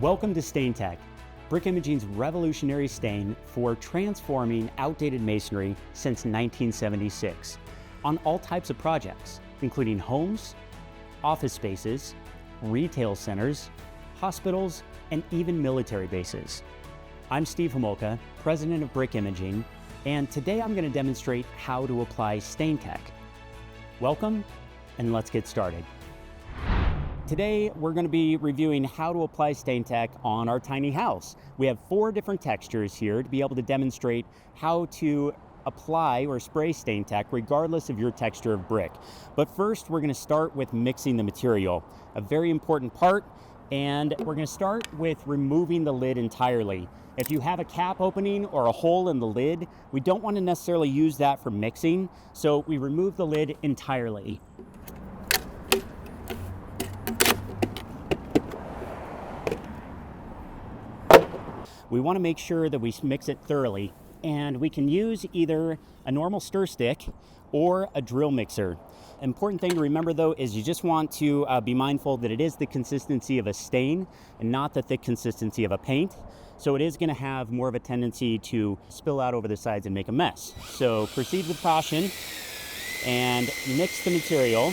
Welcome to Stayntech, Brick Imaging's revolutionary stain for transforming outdated masonry since 1976 on all types of projects, including homes, office spaces, retail centers, hospitals, and even military bases. I'm Steve Homolka, president of Brick Imaging, and today I'm going to demonstrate how to apply Stayntech. Welcome, and let's get started. Today, we're going to be reviewing how to apply Stayntech on our tiny house. We have 4 different textures here to be able to demonstrate how to apply or spray Stayntech regardless of your texture of brick. But first, we're going to start with mixing the material, a very important part, and we're going to start with removing the lid entirely. If you have a cap opening or a hole in the lid, we don't want to necessarily use that for mixing, so we remove the lid entirely. We want to make sure that we mix it thoroughly, and we can use either a normal stir stick or a drill mixer. Important thing to remember though is you just want to be mindful that it is the consistency of a stain and not the thick consistency of a paint. So it is going to have more of a tendency to spill out over the sides and make a mess. So proceed with caution and mix the material.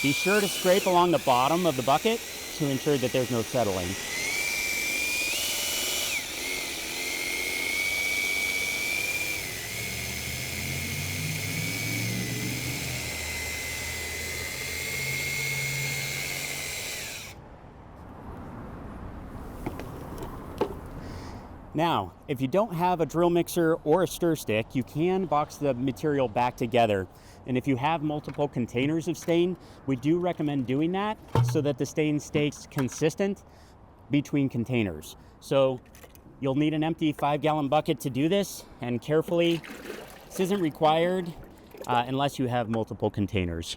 Be sure to scrape along the bottom of the bucket to ensure that there's no settling. Now, if you don't have a drill mixer or a stir stick, you can box the material back together. And if you have multiple containers of stain, we do recommend doing that so that the stain stays consistent between containers. So you'll need an empty 5-gallon bucket to do this, and carefully, this isn't required unless you have multiple containers.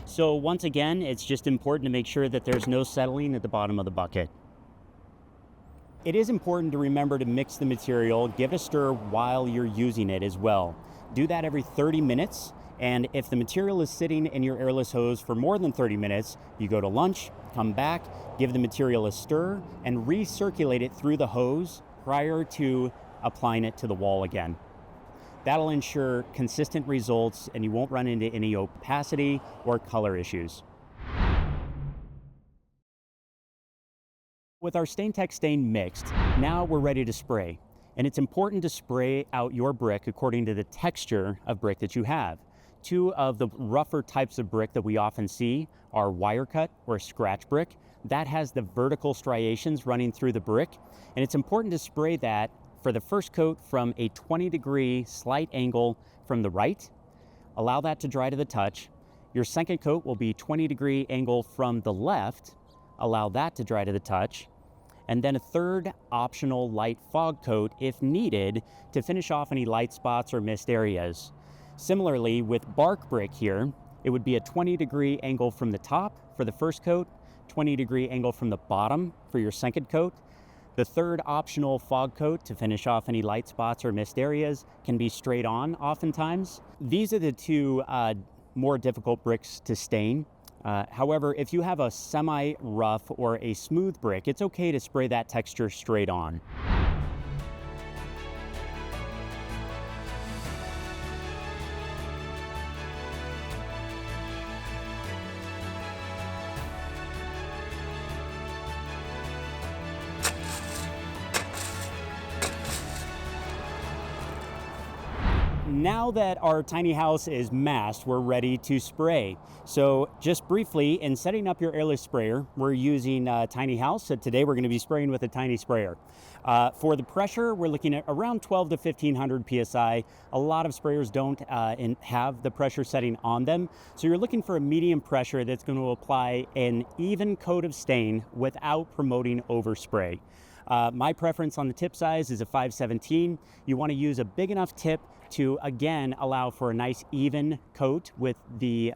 So once again, it's just important to make sure that there's no settling at the bottom of the bucket. It is important to remember to mix the material, give it a stir while you're using it as well. Do that every 30 minutes, and if the material is sitting in your airless hose for more than 30 minutes, you go to lunch, come back, give the material a stir, and recirculate it through the hose prior to applying it to the wall again. That'll ensure consistent results and you won't run into any opacity or color issues. With our Stayntech stain mixed, now we're ready to spray. And it's important to spray out your brick according to the texture of brick that you have. 2 of the rougher types of brick that we often see are wire cut or scratch brick. That has the vertical striations running through the brick. And it's important to spray that for the first coat from a 20-degree slight angle from the right. Allow that to dry to the touch. Your second coat will be 20-degree angle from the left. Allow that to dry to the touch. And then a third optional light fog coat if needed to finish off any light spots or missed areas. Similarly, with bark brick here, it would be a 20-degree angle from the top for the first coat, 20-degree angle from the bottom for your second coat. The third optional fog coat to finish off any light spots or missed areas can be straight on oftentimes. These are the 2 more difficult bricks to stain. However, if you have a semi-rough or a smooth brick, it's okay to spray that texture straight on. Now that our tiny house is masked, we're ready to spray. So just briefly, in setting up your airless sprayer, we're using a tiny house. So today we're going to be spraying with a tiny sprayer. For the pressure, we're looking at around 12 to 1500 PSI. A lot of sprayers don't have the pressure setting on them. So you're looking for a medium pressure that's going to apply an even coat of stain without promoting overspray. My preference on the tip size is a 5/17. You want to use a big enough tip to, again, allow for a nice even coat with the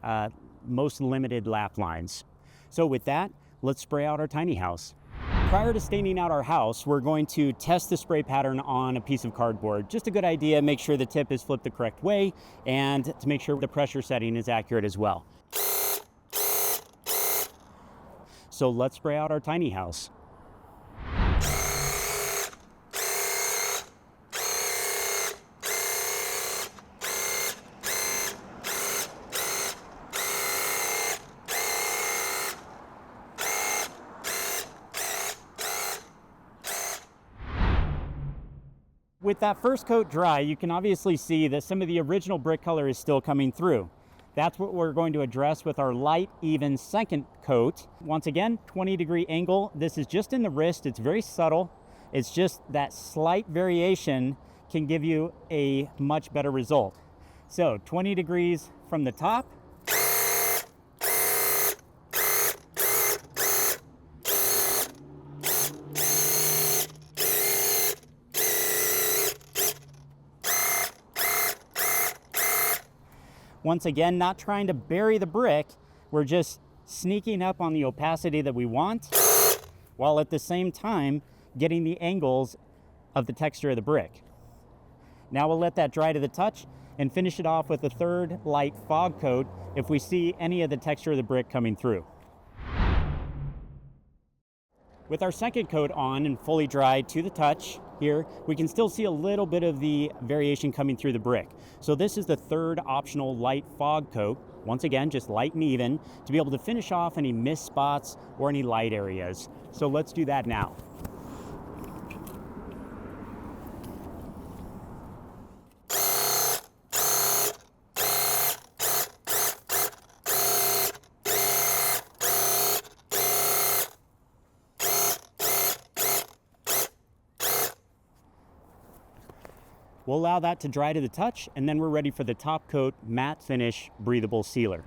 most limited lap lines. So with that, let's spray out our tiny house. Prior to staining out our house, we're going to test the spray pattern on a piece of cardboard. Just a good idea, make sure the tip is flipped the correct way and to make sure the pressure setting is accurate as well. So let's spray out our tiny house. With that first coat dry, you can obviously see that some of the original brick color is still coming through. That's what we're going to address with our light, even second coat. Once again, 20-degree angle. This is just in the wrist. It's very subtle. It's just that slight variation can give you a much better result. So 20 degrees from the top. Once again, not trying to bury the brick, we're just sneaking up on the opacity that we want, while at the same time getting the angles of the texture of the brick. Now we'll let that dry to the touch and finish it off with a third light fog coat if we see any of the texture of the brick coming through. With our second coat on and fully dry to the touch here, we can still see a little bit of the variation coming through the brick. So this is the third optional light fog coat. Once again, just light and even to be able to finish off any missed spots or any light areas. So let's do that now. We'll allow that to dry to the touch, and then we're ready for the top coat matte finish breathable sealer.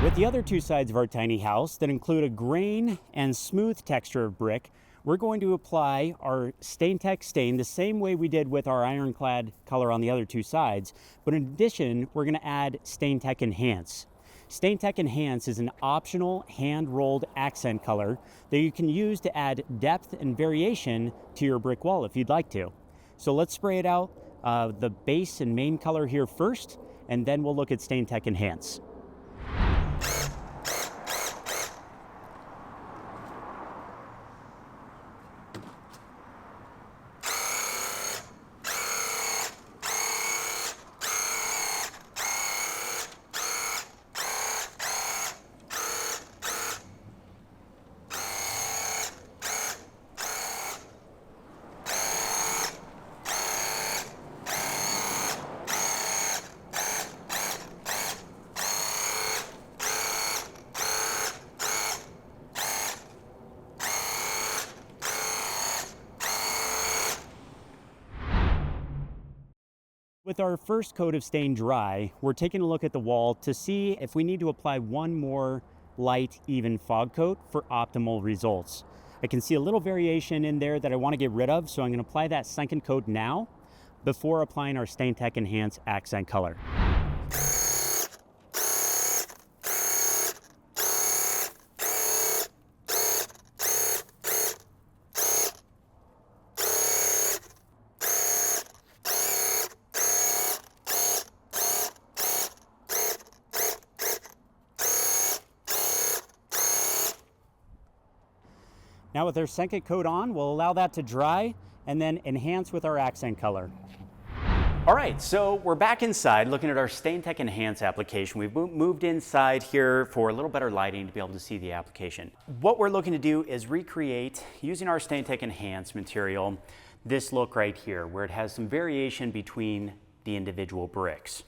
With the other two sides of our tiny house that include a grain and smooth texture of brick, we're going to apply our Stayntech stain the same way we did with our ironclad color on the other two sides, but in addition, we're going to add Stayntech Enhance. Stayntech Enhance is an optional hand-rolled accent color that you can use to add depth and variation to your brick wall if you'd like to. So let's spray it out, the base and main color here first, and then we'll look at Stayntech Enhance. With our first coat of stain dry, we're taking a look at the wall to see if we need to apply one more light, even fog coat for optimal results. I can see a little variation in there that I want to get rid of, so I'm going to apply that second coat now before applying our Stayntech Enhance accent color. Now with our second coat on, we'll allow that to dry and then enhance with our accent color. All right, so we're back inside looking at our Stayntech Enhance application. We've moved inside here for a little better lighting to be able to see the application. What we're looking to do is recreate, using our Stayntech Enhance material, this look right here, where it has some variation between the individual bricks.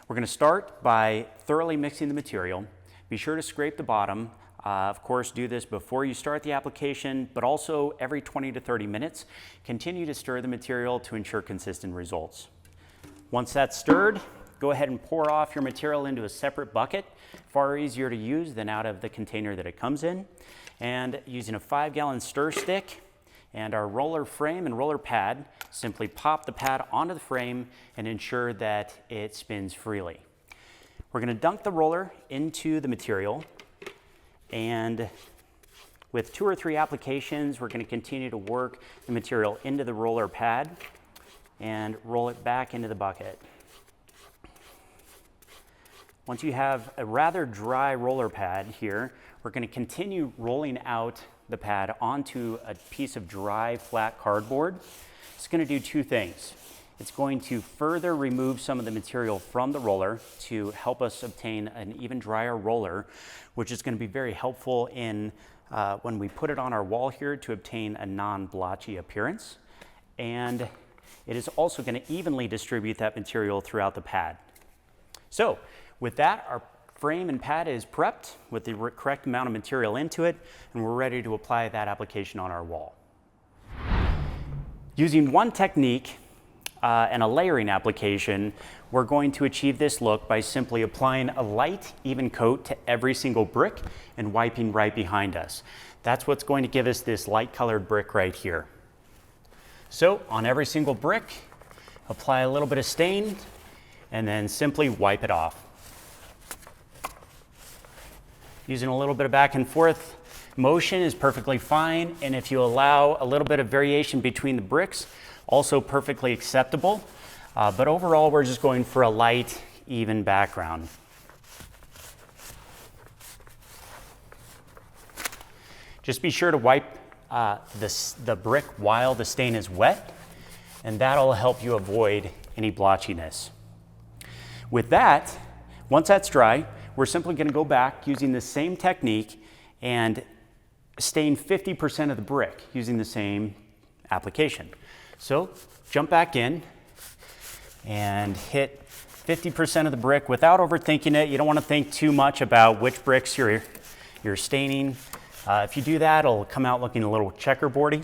We're gonna start by thoroughly mixing the material. Be sure to scrape the bottom. Of course, do this before you start the application, but also every 20 to 30 minutes. Continue to stir the material to ensure consistent results. Once that's stirred, go ahead and pour off your material into a separate bucket. Far easier to use than out of the container that it comes in. And using a 5-gallon stir stick and our roller frame and roller pad, simply pop the pad onto the frame and ensure that it spins freely. We're going to dunk the roller into the material, and with 2 or 3 applications, we're going to continue to work the material into the roller pad and roll it back into the bucket. Once you have a rather dry roller pad here, we're going to continue rolling out the pad onto a piece of dry, flat cardboard. It's going to do 2 things. It's going to further remove some of the material from the roller to help us obtain an even drier roller, which is going to be very helpful in when we put it on our wall here to obtain a non-blotchy appearance. And it is also going to evenly distribute that material throughout the pad. So with that, our frame and pad is prepped with the correct amount of material into it, and we're ready to apply that application on our wall. Using one technique and a layering application, we're going to achieve this look by simply applying a light, even coat to every single brick and wiping right behind us. That's what's going to give us this light colored brick right here. So on every single brick, apply a little bit of stain and then simply wipe it off. Using a little bit of back and forth motion is perfectly fine, and if you allow a little bit of variation between the bricks, also perfectly acceptable. But overall, we're just going for a light, even background. Just be sure to wipe the brick while the stain is wet, and that'll help you avoid any blotchiness. With that, once that's dry, we're simply going to go back using the same technique and stain 50% of the brick using the same application. So jump back in and hit 50% of the brick without overthinking it. You don't want to think too much about which bricks you're staining. If you do that, it'll come out looking a little checkerboardy.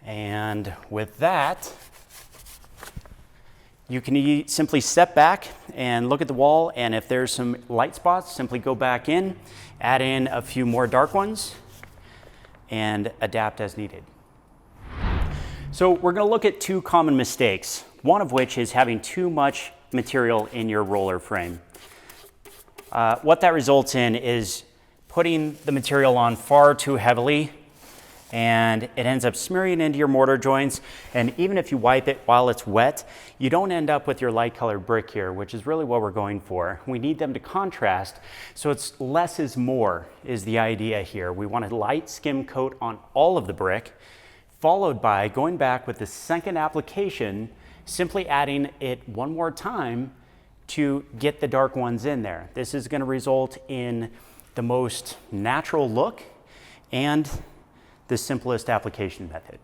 And with that, you can simply step back and look at the wall, and if there's some light spots, simply go back in, add in a few more dark ones, and adapt as needed. So we're going to look at 2 common mistakes, one of which is having too much material in your roller frame. What that results in is putting the material on far too heavily, and it ends up smearing into your mortar joints. And even if you wipe it while it's wet, you don't end up with your light colored brick here, which is really what we're going for. We need them to contrast, so it's less is more is the idea here. We want a light skim coat on all of the brick, followed by going back with the second application, simply adding it one more time to get the dark ones in there. This is going to result in the most natural look and the simplest application method.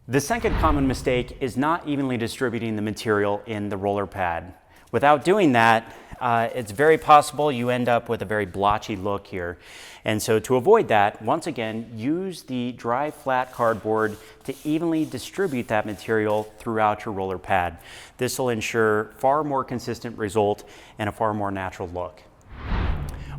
The second common mistake is not evenly distributing the material in the roller pad. Without doing that, it's very possible you end up with a very blotchy look here. And so to avoid that, once again, use the dry flat cardboard to evenly distribute that material throughout your roller pad. This will ensure far more consistent result and a far more natural look.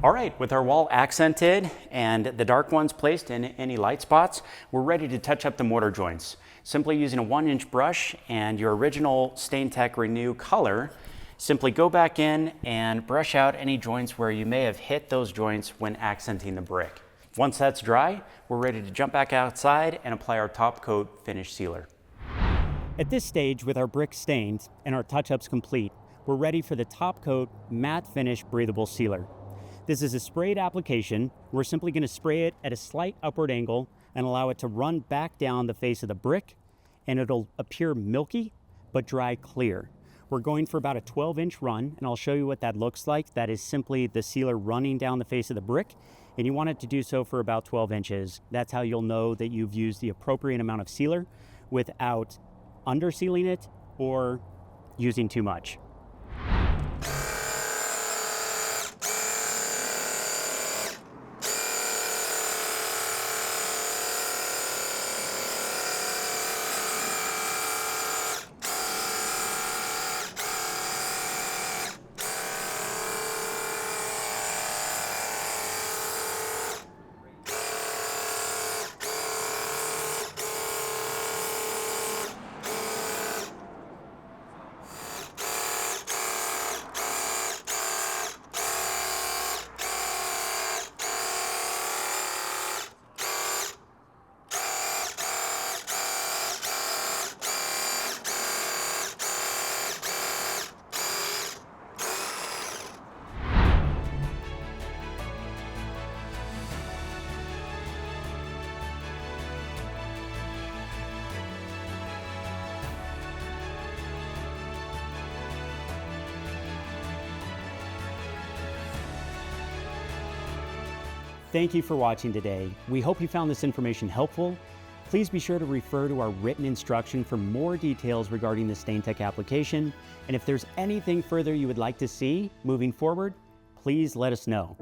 All right, with our wall accented and the dark ones placed in any light spots, we're ready to touch up the mortar joints. Simply using a 1-inch brush and your original Stayntech Renew color, simply go back in and brush out any joints where you may have hit those joints when accenting the brick. Once that's dry, we're ready to jump back outside and apply our top coat finish sealer. At this stage, with our brick stained and our touch-ups complete, we're ready for the top coat matte finish breathable sealer. This is a sprayed application. We're simply going to spray it at a slight upward angle and allow it to run back down the face of the brick, and it'll appear milky but dry clear. We're going for about a 12-inch run, and I'll show you what that looks like. That is simply the sealer running down the face of the brick, and you want it to do so for about 12 inches. That's how you'll know that you've used the appropriate amount of sealer without under-sealing it or using too much. Thank you for watching today. We hope you found this information helpful. Please be sure to refer to our written instruction for more details regarding the Stayntech application. And if there's anything further you would like to see moving forward, please let us know.